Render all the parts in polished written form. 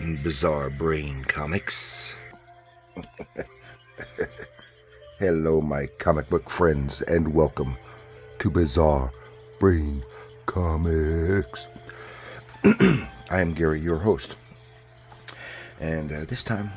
Bizarre Brain Comics. Hello, my comic book friends, and welcome to Bizarre Brain Comics. I am Gary, your host, and this time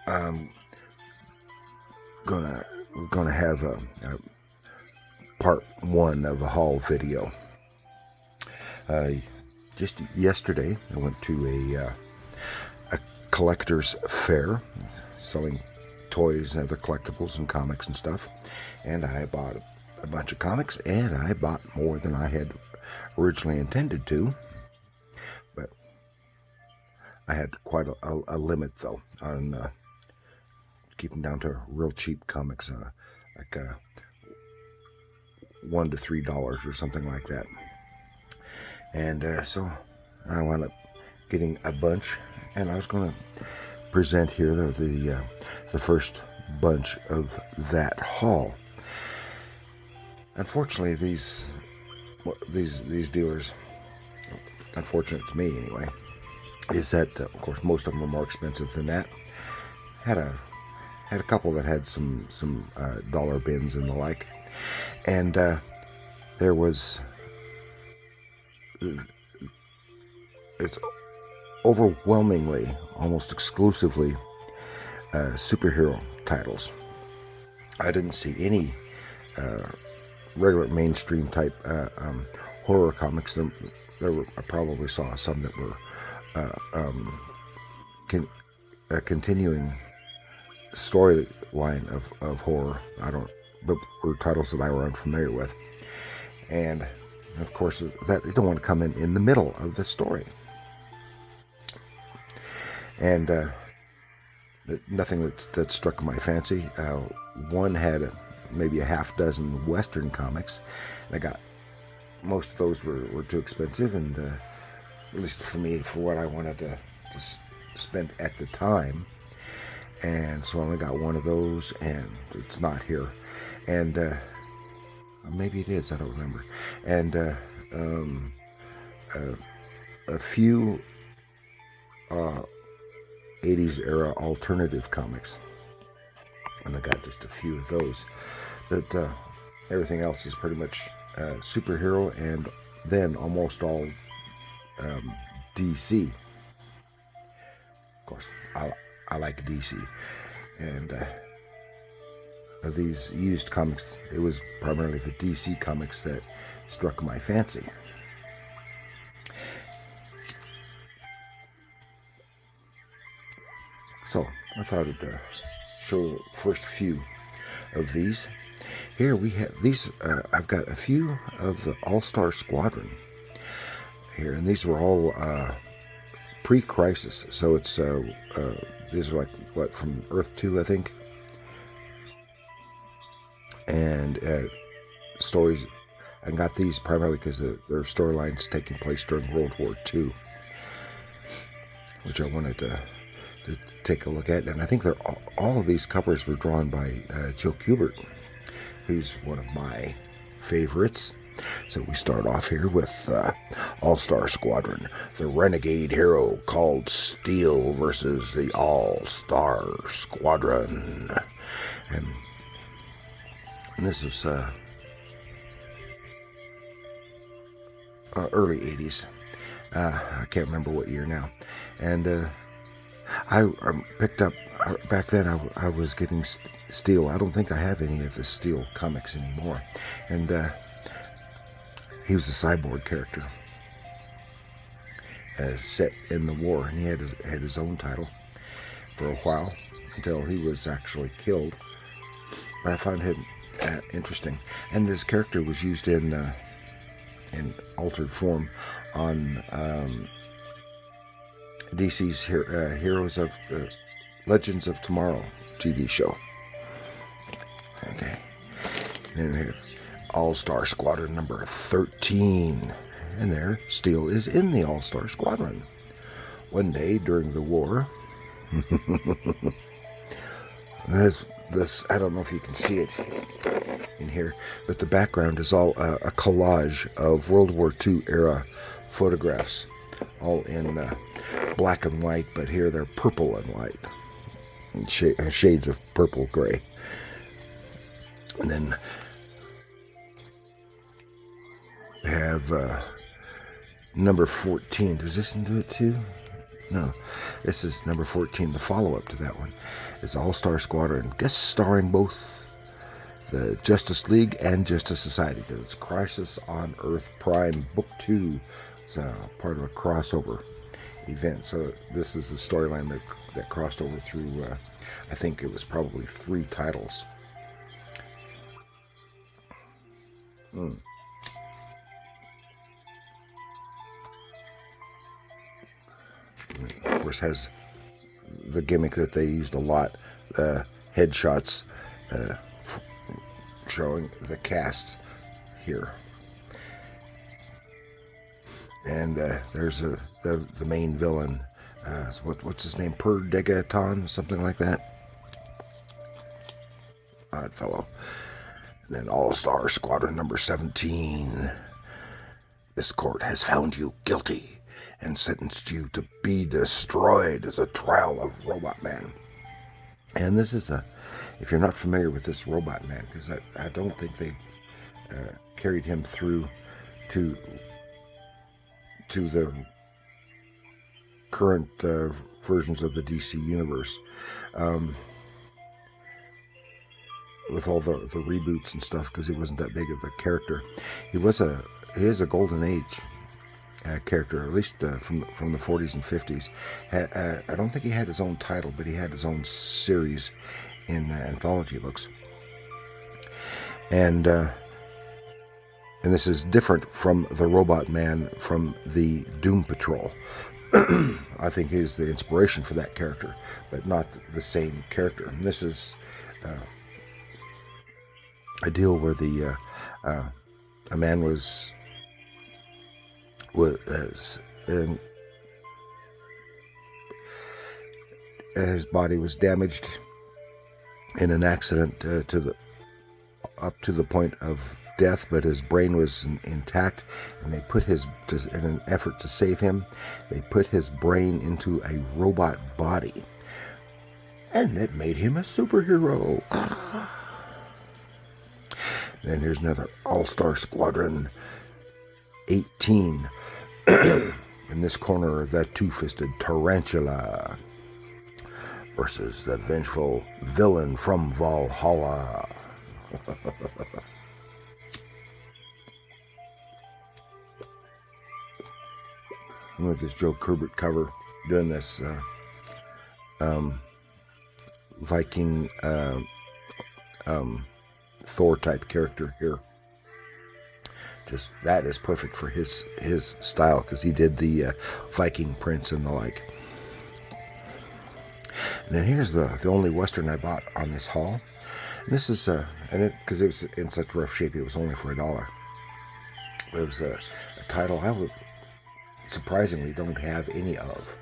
I'm gonna have a part one of a haul video. Just yesterday, I went to a collector's fair selling toys and other collectibles and comics and stuff, and I bought a bunch of comics, and I bought more than I had originally intended to, but I had quite a limit though on keeping down to real cheap comics, like $1 to $3 or something like that. And so I wound up getting a bunch, and I was going to present here the first bunch of that haul. Unfortunately, these dealers, unfortunate to me anyway, is that of course most of them are more expensive than that. Had a couple that had some dollar bins and the like, and there was. It's overwhelmingly, almost exclusively, superhero titles. I didn't see any regular mainstream type horror comics. I probably saw some that were a continuing storyline of horror. But were titles that I were unfamiliar with, and of course, that you don't want to come in the middle of the story. And nothing that struck my fancy. One had maybe a half dozen Western comics, and most of those were too expensive, and at least for me, for what I wanted to spend at the time. And so I only got one of those, and it's not here. And maybe it is, I don't remember. And a few 80s era alternative comics, and I got just a few of those. But everything else is pretty much superhero, and then almost all DC. Of course, I like DC, and of these used comics, it was primarily the DC comics that struck my fancy. So I thought I'd show the first few of these. Here we have these. I've got a few of the All-Star Squadron here, and these were all pre-Crisis. So it's these are like what, from Earth 2, I think. And stories, I got these primarily because their storylines taking place during World War II, which I wanted to take a look at. And I think all of these covers were drawn by Joe Kubert, who's one of my favorites. So we start off here with All-Star Squadron, the renegade hero called Steel versus the All-Star Squadron. And this is early 80s. I can't remember what year now. And I picked up, back then I was getting Steel. I don't think I have any of the Steel comics anymore. And he was a cyborg character set in the war, and he had his own title for a while until he was actually killed. But I found him interesting, and his character was used in altered form on DC's Heroes of Legends of Tomorrow TV show. Okay, then we have All-Star Squadron number 13, and there Steel is in the All-Star Squadron. One day during the war, this, I don't know if you can see it in here, but the background is all a collage of World War II era photographs, all in black and white, but here they're purple and white, and shades of purple gray. And then they have number 14. Does this one do it too? No, this is number 14, the follow-up to that one. It's All-Star Squadron, guest starring both the Justice League and Justice Society, because it's Crisis on Earth Prime Book 2. It's part of a crossover event. So this is the storyline that crossed over through, I think it was probably 3 titles. Of course, has the gimmick that they used a lot, headshots showing the cast here. And there's the main villain. What's his name? Per Degaton, something like that. Odd fellow. And then All-Star Squadron number 17. This court has found you guilty and sentenced you to be destroyed as a trial of Robot Man. And this is if you're not familiar with this Robot Man, because I don't think they carried him through to the current versions of the DC universe, with all the reboots and stuff, because he wasn't that big of a character. He is a Golden Age character, at least from the 40s and 50s. I don't think he had his own title, but he had his own series in anthology books. And this is different from the Robot Man from the Doom Patrol. I think he's the inspiration for that character, but not the same character. And this is a deal where a man was his body was damaged in an accident up to the point of death, but his brain was intact, and they put in an effort to save him, they put his brain into a robot body, and it made him a superhero. Then here's another All-Star Squadron 18. In this corner, the two-fisted tarantula versus the vengeful villain from Valhalla. With this Joe Kubert cover, doing this Viking Thor type character here. Just that is perfect for his style, because he did the Viking Prince and the like. And then here's the only Western I bought on this haul. And this is because it was in such rough shape, it was only for $1. It was a title I would surprisingly don't have any of.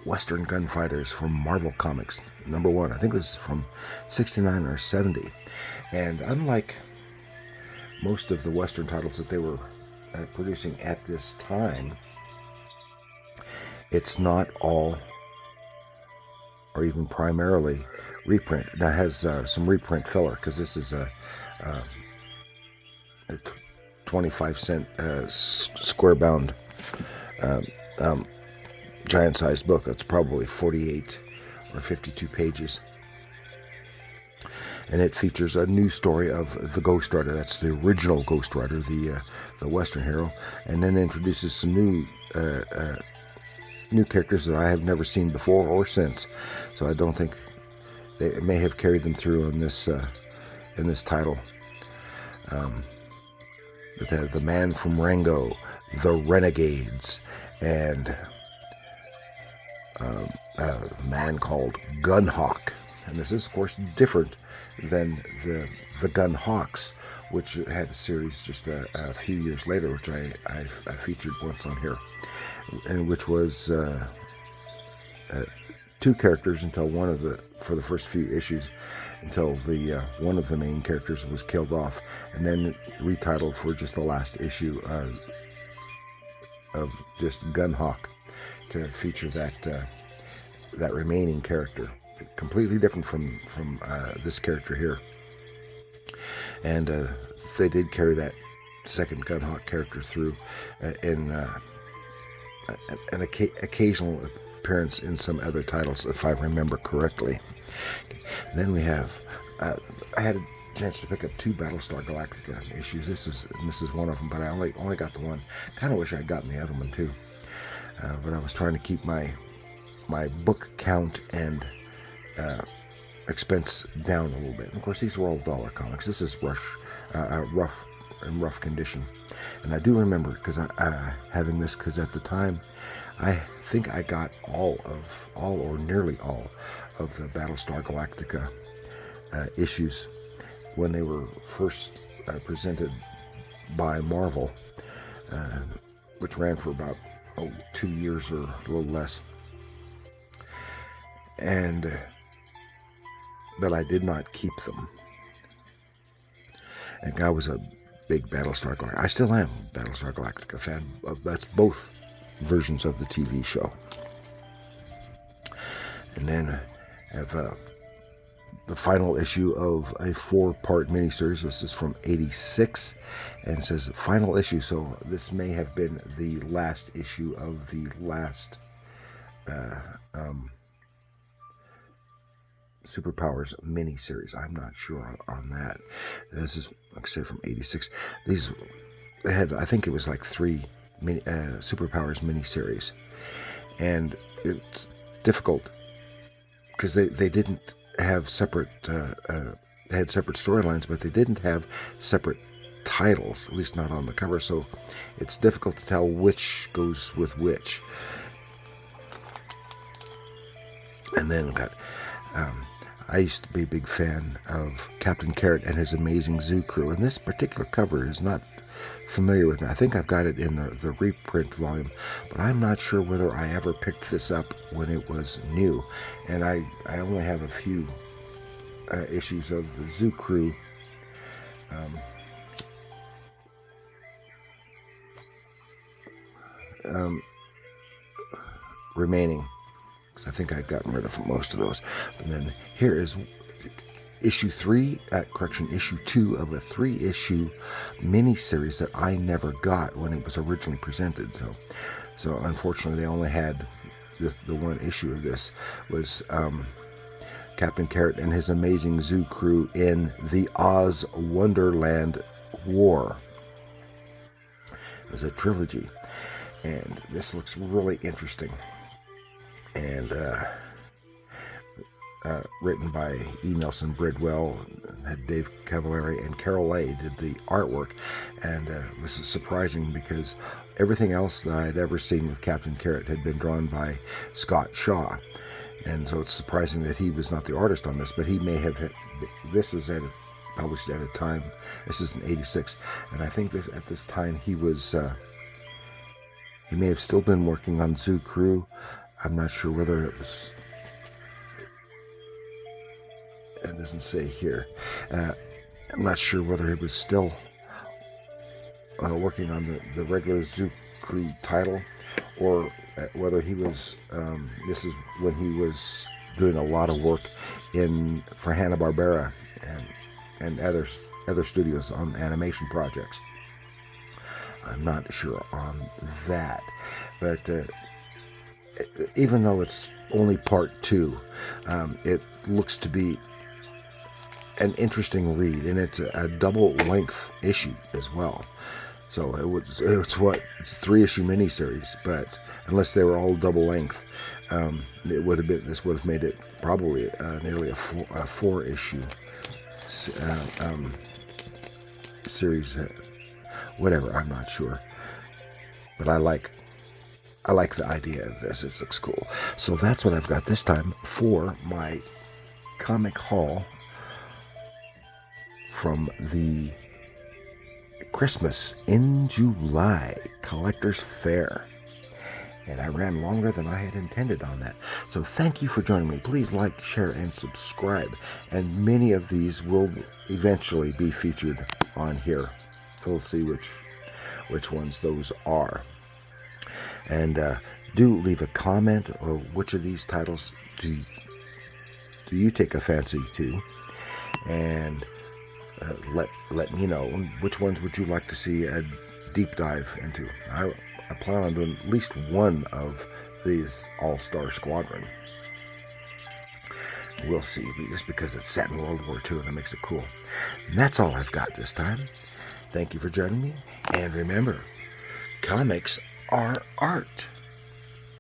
Western Gunfighters from Marvel Comics, number 1. I think this is from 69 or 70. And unlike most of the Western titles that they were producing at this time, it's not all, or even primarily, reprint. Now it has some reprint filler, because this is a 25-cent square-bound giant-sized book. It's probably 48 or 52 pages. And it features a new story of the Ghost Rider. That's the original Ghost Rider, the Western hero, and then introduces some new characters that I have never seen before or since. So I don't think they may have carried them through in this title. But the Man from Rango, the Renegades, and a man called Gunhawk. And this is, of course, different than the Gun Hawks, which had a series just a few years later, which I featured once on here, and which was 2 characters until for the first few issues, until the one of the main characters was killed off, and then retitled for just the last issue of just Gunhawk to feature that remaining character, completely different from this character here. And they did carry that second Gunhawk character through in an occasional appearance in some other titles, if I remember correctly. Then we have I had a chance to pick up 2 Battlestar Galactica issues. This is one of them, but I only got the one. Kind of wish I'd gotten the other one too, but I was trying to keep my book count and expense down a little bit. And of course, these were all dollar comics. This is rough condition, and I do remember because I having this, because at the time I think I got all or nearly all of the Battlestar Galactica issues when they were first presented by Marvel, which ran for about 2 years or a little less. But I did not keep them. And I was a big Battlestar Galactica. I still am a Battlestar Galactica fan. That's both versions of the TV show. And then I have the final issue of a 4-part miniseries. This is from '86, and it says final issue. So this may have been the last issue of the last Superpowers miniseries. I'm not sure on that. This is, like I said, from '86. These had, I think it was like 3 Superpowers miniseries, and it's difficult because they didn't have separate. They had separate storylines, but they didn't have separate titles, at least not on the cover. So it's difficult to tell which goes with which. And then got. I used to be a big fan of Captain Carrot and his amazing zoo crew, and this particular cover is not familiar with me. I think I've got it in the reprint volume, but I'm not sure whether I ever picked this up when it was new. And I only have a few issues of the zoo crew remaining. I think I'd gotten rid of most of those. And then here is issue 2 of a 3-issue miniseries that I never got when it was originally presented. So unfortunately, they only had the one issue of this. Was Captain Carrot and his amazing zoo crew in the Oz Wonderland War. It was a trilogy, and this looks really interesting. And written by E. Nelson Bridwell, had Dave Cavallari and Carol A. did the artwork, and it was surprising because everything else that I had ever seen with Captain Carrot had been drawn by Scott Shaw, and so it's surprising that he was not the artist on this, but he may have. This was published at a time. This is in '86, and I think at this time he was. He may have still been working on Zoo Crew. I'm not sure whether it was. It doesn't say here. I'm not sure whether he was still working on the regular Zoo Crew title, or whether he was. This is when he was doing a lot of work for Hanna-Barbera and other studios on animation projects. I'm not sure on that, but. Even though it's only part 2, it looks to be an interesting read, and it's a double-length issue as well. So it's a 3-issue miniseries, but unless they were all double-length, this would have made it probably nearly a 4-issue series. Whatever, I'm not sure, but I like the idea of this. It looks cool. So that's what I've got this time for my comic haul from the Christmas in July Collectors Fair. And I ran longer than I had intended on that. So thank you for joining me. Please like, share, and subscribe. And many of these will eventually be featured on here. We'll see which ones those are. And do leave a comment of which of these titles do you take a fancy to. And let me know which ones would you like to see a deep dive into. I plan on doing at least one of these All-Star Squadron. We'll see, just because it's set in World War II and that makes it cool. And that's all I've got this time. Thank you for joining me, and remember, comics are art.